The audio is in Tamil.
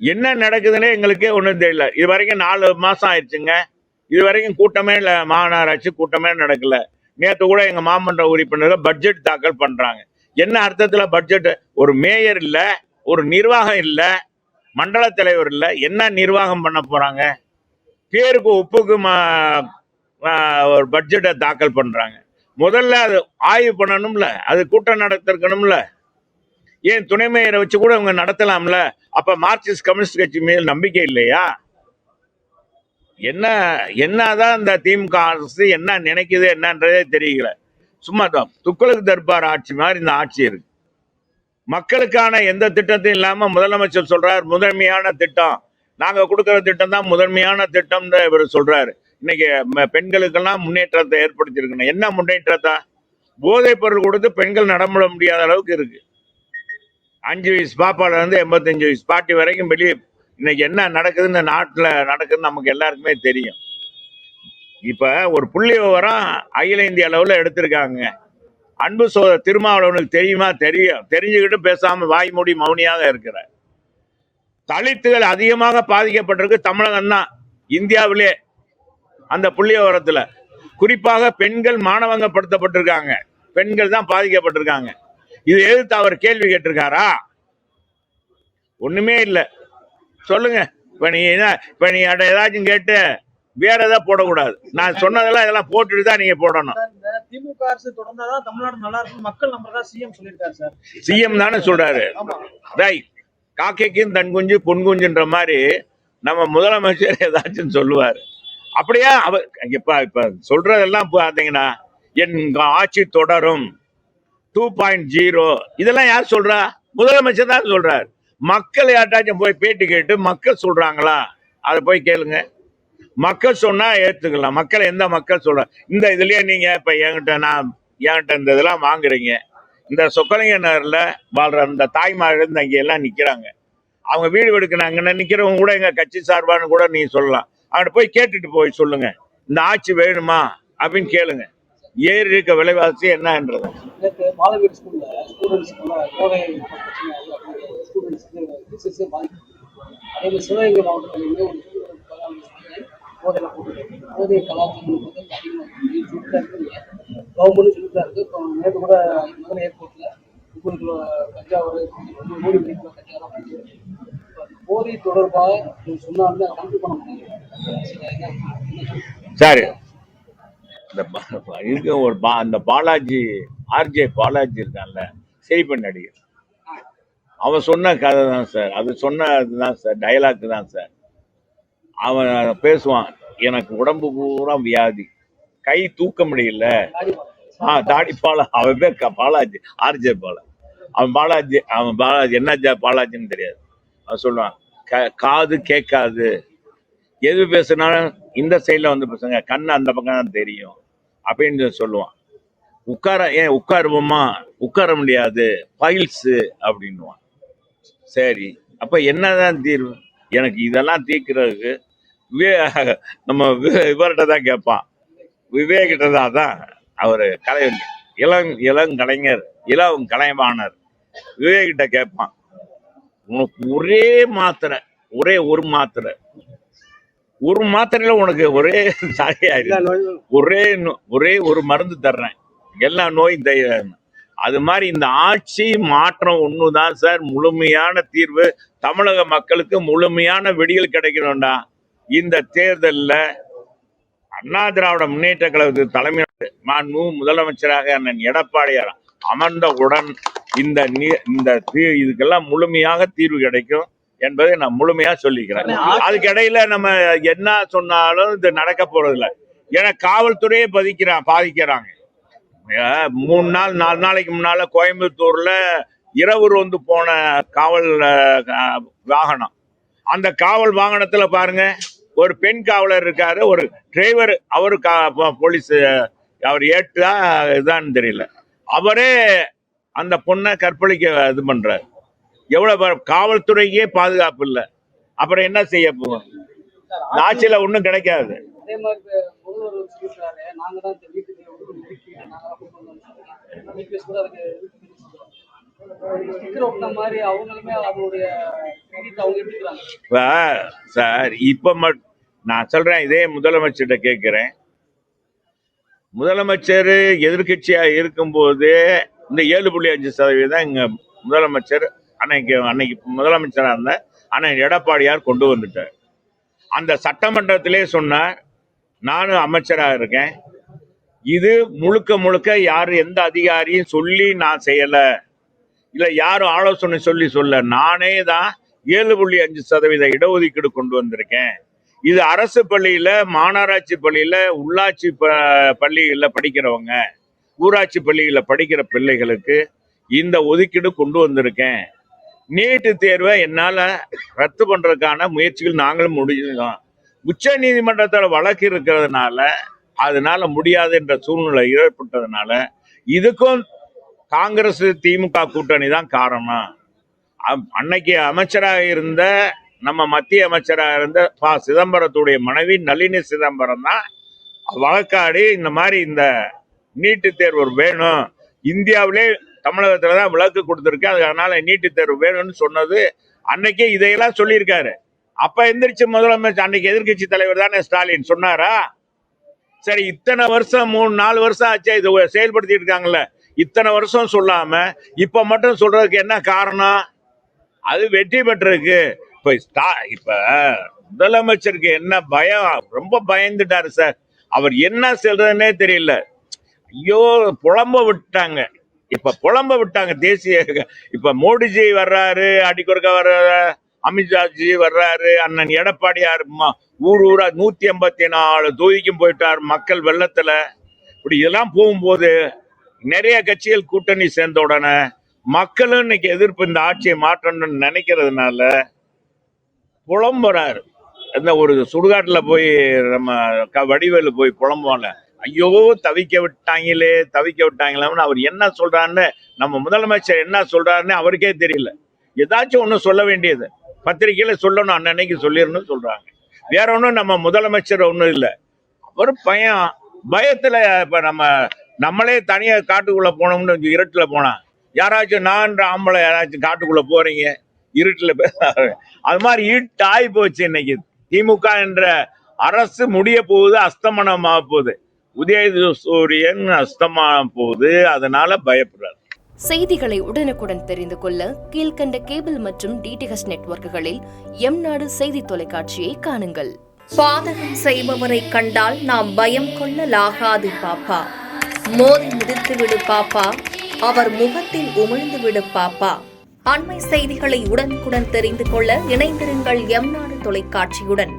என்ன நடக்குதுன்னே எங்களுக்கே ஒன்றும் தெரியல. இது வரைக்கும் 4 மாசம் ஆயிடுச்சுங்க. இது வரைக்கும் கூட்டமே இல்லை, மாநகராட்சி கூட்டமே நடக்கல. நேற்று கூட எங்க மாமன்ற உறுப்பினர்கள் பட்ஜெட் தாக்கல் பண்றாங்க. என்ன அர்த்தத்துல பட்ஜெட்? ஒரு மேயர் இல்ல, ஒரு நிர்வாகம் இல்ல, மண்டல தலைவர் இல்ல, என்ன நிர்வாகம் பண்ண போறாங்க? பேருக்கு ஒப்புக்கு ஒரு பட்ஜெட்டை தாக்கல் பண்றாங்க. முதல்ல அது ஆய்வு பண்ணணும்ல, அது கூட்டம் நடத்திருக்கணும்ல. ஏன் துணை மேயரை வச்சு கூட அவங்க நடத்தலாம்ல? அப்ப மார்க்சிஸ்ட் கம்யூனிஸ்ட் கட்சி மேல் நம்பிக்கை இல்லையா? என்னதான் இந்த திமுக அரசு என்ன நினைக்குது என்னன்றதே தெரியல. சும்மா துக்ளக் தர்பார் ஆட்சி மாதிரி இந்த ஆட்சி இருக்கு. மக்களுக்கான எந்த திட்டத்தையும் இல்லாம முதலமைச்சர் சொல்றாரு முதன்மையான திட்டம், நாங்க கொடுக்கிற திட்டம் தான் முதன்மையான திட்டம் இவர் சொல்றாரு. இன்னைக்கு பெண்களுக்கெல்லாம் முன்னேற்றத்தை ஏற்படுத்தியிருக்கணும். என்ன முன்னேற்றத்தை? போதைப் பொருள் கொடுத்து பெண்கள் நடமுட முடியாத அளவுக்கு இருக்கு. 5 வயசு பாப்பால இருந்து 85 வயசு பாட்டி வரைக்கும் வெளியே இன்னைக்கு என்ன நடக்குதுன்னு நாட்டில் நடக்குதுன்னு நமக்கு எல்லாருக்குமே தெரியும். இப்ப ஒரு புள்ளி விவரம் அகில இந்திய அளவில் எடுத்திருக்காங்க. அன்பு திருமாவளவனுக்கு தெரியுமா? தெரியும். தெரிஞ்சுக்கிட்டு பேசாம வாய் மூடி மௌனியாக இருக்கிற தலித்துகள் அதிகமாக பாதிக்கப்பட்டிருக்கு தமிழகம் தான் இந்தியாவிலே. அந்த புள்ளி விவரத்துல குறிப்பாக பெண்கள் மானவங்கப்படுத்தப்பட்டிருக்காங்க, பெண்கள் தான் பாதிக்கப்பட்டிருக்காங்க. இது எதிர்த்து அவர் கேள்வி கேட்டிருக்காரா? ஒண்ணுமே இல்லை. சொல்லுங்க. இப்ப நீ ஏதாச்சும் கேட்டு வேற ஏதாவது போடக்கூடாது. நான் சொன்னதெல்லாம் இதெல்லாம் போட்டுட்டு தான் நீங்க போடணும். திமுக அரசு தொடர்ந்தாதான் தமிழ்நாடு நல்லா இருக்கும் மக்கள் நம்புறதா சிஎம் சொல்லியிருக்காரு சார். சிஎம் தானே சொல்றாரு. ரைட். காக்கைக்கும் தன் குஞ்சு பொன் குஞ்சுன்ற மாதிரி நம்ம முதலமைச்சர் ஏதாச்சும் சொல்லுவாரு. அப்படியே அவர் இப்ப சொல்றதெல்லாம் பாத்தீங்கன்னா என் ஆட்சி தொடரும் 2.0 இதெல்லாம் யார் சொல்றா? முதலமைச்சர் தான் சொல்றாரு. மக்கள் யார்ட்டாச்சும் போய் பேட்டி கேட்டு மக்கள் சொல்றாங்களா? அதை போய் கேளுங்க. மக்கள் சொன்னா ஏத்துக்கலாம். மக்கள் எந்த மக்கள் சொல்ற இந்த இதுலயே நீங்க இப்ப என்கிட்ட இந்த இதெல்லாம் வாங்குறீங்க. இந்த சொக்கலிங்க நகர்ல வாழ்ற இந்த தாய்மார்கள் இங்க எல்லாம் நிக்கிறாங்க. அவங்க வீடு எடுக்கிறாங்க. நிக்கிறவங்க கூட எங்க கட்சி சார்பான்னு கூட நீங்க சொல்லலாம். அவங்கள்ட்ட போய் கேட்டுட்டு போய் சொல்லுங்க, இந்த ஆட்சி வேணுமா அப்படின்னு கேளுங்க. ஏறி இருக்க விலைவாசி என்னன்றது. சிவகங்கை மாவட்டத்தில் போதைய கலாச்சாரம் கவர்மெண்ட் சொல்லிட்டு இருக்கு. இப்போ நேற்று கூட மதுரை ஏர்போர்ட்ல 30 கிலோ கஞ்சாவோட 100 கிலோ கஞ்சாவெல்லாம் போதை தொடர்பாக சொன்னாலும் கம்மி பண்ண முடியும். சரி, இருக்க ஒரு அந்த பாலாஜி ஆர்ஜே பாலாஜி இருக்கான்ல, சிரிப்பு நடிகர், அவன் சொன்ன கதை தான் சார். அது சொன்னதுதான் சார், டைலாக் தான் சார். அவன் பேசுவான், எனக்கு உடம்பு பூரா வியாதி, கை தூக்க முடியல. தாடி பாலா, அவன் பேர் பாலாஜி, ஆர்ஜே பாலா. அவன் பாலாஜி என்ன பாலாஜின்னு தெரியாது. அவன் சொல்லுவான், காது கேட்காது, எது பேசுனாலும் இந்த சைட்ல வந்து பேசுங்க, கண்ணு அந்த பக்கம் தான் தெரியும் அப்படின்னு சொல்லுவான். உட்காருவோமா? உட்கார முடியாது, பைல்ஸ் அப்படின்னுவான். சரி, அப்ப என்னதான் தீர்வு? எனக்கு இதெல்லாம் தீர்க்கிறதுக்கு நம்ம இவர்கிட்ட தான் கேட்பான், விவேகிட்ட தான். அவரு இளங்கலைஞர், இளம் கலைவாணர் விவேகிட்ட கேட்பான், உனக்கு ஒரே மாத்திரை, ஒரு மாத்திரையில உனக்கு ஒரே சரியாயிருக்கு, ஒரே ஒரு மருந்து தர்றேன், எல்லா நோயும் தயாரின்னு. அது மாதிரி இந்த ஆட்சி மாற்றம் ஒண்ணுதான் சார் முழுமையான தீர்வு. தமிழக மக்களுக்கு முழுமையான விடியல் கிடைக்கணும்டா. இந்த தேர்தலில் அண்ணா திராவிட முன்னேற்ற கழகத்துக்கு தலைமை முதலமைச்சராக அண்ணன் எடப்பாடியார் அமர்ந்தவுடன் இதுக்கெல்லாம் முழுமையாக தீர்வு கிடைக்கும் என்பதை நான் முழுமையா சொல்லிக்கிறேன். அதுக்கு இடையில நம்ம என்ன சொன்னாலும் இது நடக்க போறதில்லை. ஏன்னா காவல்துறையே பாதிக்கிறாங்க. 3 நாள் 4 நாளைக்கு முன்னால கோயம்புத்தூர்ல இரவு ரோந்து போன காவல் வாகனம், அந்த காவல் வாகனத்துல பாருங்க, ஒரு பெண் காவலர் இருக்காரு, ஒரு டிரைவர், அவரு போலீஸ், அவர் ஏற்றா இதுதான் தெரியல, அவரே அந்த பொண்ணை கற்பழிக்க இது பண்றாரு. எவ்வளவு காவல்துறைக்கே பாதுகாப்பு இல்லை, அப்புறம் என்ன செய்ய போகும்? ஆட்சியில ஒண்ணும் கிடைக்காது. ஸ்டிக்கர் ஒட்டின மாதிரி அவங்களுமே அதோடைய கிரெடிட் அவங்க எடுத்துக்கிறாங்க. இப்ப சார் இப்ப நான் சொல்றேன், இதே முதலமைச்சர்கிட்ட கேட்கிறேன். முதலமைச்சர் எதிர்கட்சியா இருக்கும்போது இந்த 7.5% இங்க முதலமைச்சர் அன்னைக்கு முதலமைச்சராக இருந்த அண்ணன் எடப்பாடியார் கொண்டு வந்துட்டார். அந்த சட்டமன்றத்திலே சொன்னார், நானும் அமைச்சராக இருக்கேன், இது முழுக்க முழுக்க யாரு எந்த அதிகாரியும் சொல்லி நான் செய்யல, இல்ல யாரும் ஆலோசனை சொல்ல நானே தான் 7.5% இடஒதுக்கீடு கொண்டு வந்திருக்கேன். இது அரசு பள்ளியில, மாநகராட்சி பள்ளியில, உள்ளாட்சி பள்ளியில படிக்கிறவங்க, ஊராட்சி பள்ளியில படிக்கிற பிள்ளைகளுக்கு இந்த ஒதுக்கீடு கொண்டு வந்திருக்கேன். நீட்டு தேர்வை என்னால ரத்து பண்றதுக்கான முயற்சிகள் நாங்களும் முடிஞ்சுதான். உச்ச நீதிமன்றத்தில் வழக்கு இருக்கிறதுனால அதனால முடியாது என்ற சூழ்நிலை ஏற்பட்டதுனால இதுக்கும் காங்கிரஸ் திமுக கூட்டணி தான் காரணம். அன்னைக்கு அமைச்சராக இருந்த நம்ம மத்திய அமைச்சராக இருந்த சிதம்பரத்துடைய மனைவி நளினி சிதம்பரம் தான் வழக்காடி இந்த மாதிரி இந்த நீட்டு தேர்வு வேணும், இந்தியாவிலே தமிழகத்துல தான் விலக்கு கொடுத்துருக்கேன், அதனால நீட்டு தேர்வு வேணும்னு சொன்னது. அன்னைக்கே இதையெல்லாம் சொல்லியிருக்காரு. அப்ப எந்திரிச்சு முதலமைச்சர் அன்னைக்கு எதிர்கட்சி தலைவர் தானே ஸ்டாலின் சொன்னாரா? சரி, இத்தனை வருஷம் 3-4 வருஷம் ஆச்சு இதை செயல்படுத்திட்டு இருக்காங்கல்ல, இத்தனை வருஷம் சொல்லாம இப்ப மட்டும் சொல்றதுக்கு என்ன காரணம்? அது வெற்றி பெற்றிருக்கு. இப்ப முதலமைச்சருக்கு என்ன பயம், ரொம்ப பயந்துட்டாரு சார். அவர் என்ன சொல்றதுன்னே தெரியல. ஐயோ, புலம்ப விட்டாங்க தேசிய. இப்ப மோடிஜி வர்றாரு, அடிக்கொருக்க வர்றாரு, அமித்ஷாஜி வர்றாரு, அண்ணன் எடப்பாடியார் ஊரா 184 தொகுதிக்கும் போயிட்டார் மக்கள் வெள்ளத்துல. இப்படி இதெல்லாம் போகும்போது நிறைய கட்சிகள் கூட்டணி சேர்ந்த உடனே மக்களும் இன்னைக்கு எதிர்ப்பு, இந்த ஆட்சியை மாற்றணும்னு நினைக்கிறதுனால புலம்புறாரு. இந்த ஒரு சுடுகாட்டுல போய் நம்ம வடிவேலு போய் புலம்புவாங்க, ஐயோ தவிக்க விட்டாங்களேன்னு. அவர் என்ன சொல்றாருன்னு, நம்ம முதலமைச்சர் என்ன சொல்றாருன்னு அவருக்கே தெரியல. ஏதாச்சும் ஒண்ணு சொல்ல வேண்டியது பத்திரிகையில சொல்லணும், அன்னைக்கு சொல்லிடணும்னு சொல்றாங்க. வேற ஒன்றும் நம்ம முதலமைச்சர் ஒன்றும் இல்லை. அவர் பயத்துல இப்ப நம்மளே தனியா காட்டுக்குள்ள போனோம்னு இருட்டுல போனா, யாராச்சும் நான் ஆம்பளை யாராச்சும் காட்டுக்குள்ள போறீங்க இருட்டுல அது மாதிரி இருட்டு ஆகி போச்சு. இன்னைக்கு திமுக என்ற அரசு முடிய போகுது, அஸ்தமனமாக போகுது. உதயசூரியன் அஸ்தமான போகுது, அதனால பயப்படுறாரு. செய்திகளை உடனுக்குடன் தெரிந்து கொள்ள கீழ்கண்ட கேபிள் மற்றும் டிடிஹெச் நெட்வொர்க்குகளில் எம்நாடு செய்தி தொலைக்காட்சியை காணுங்கள். பாதகம் செய்பவரை கண்டால் நாம் பயம் கொள்ளலாகாது பாப்பா. மோதி மிதித்து விடு பாப்பா, அவர் முகத்தில் உமிழ்ந்து விடு பாப்பா. அண்மை செய்திகளை உடனுக்குடன் தெரிந்து கொள்ள இணைந்திருங்கள் எம்நாடு தொலைக்காட்சியுடன்.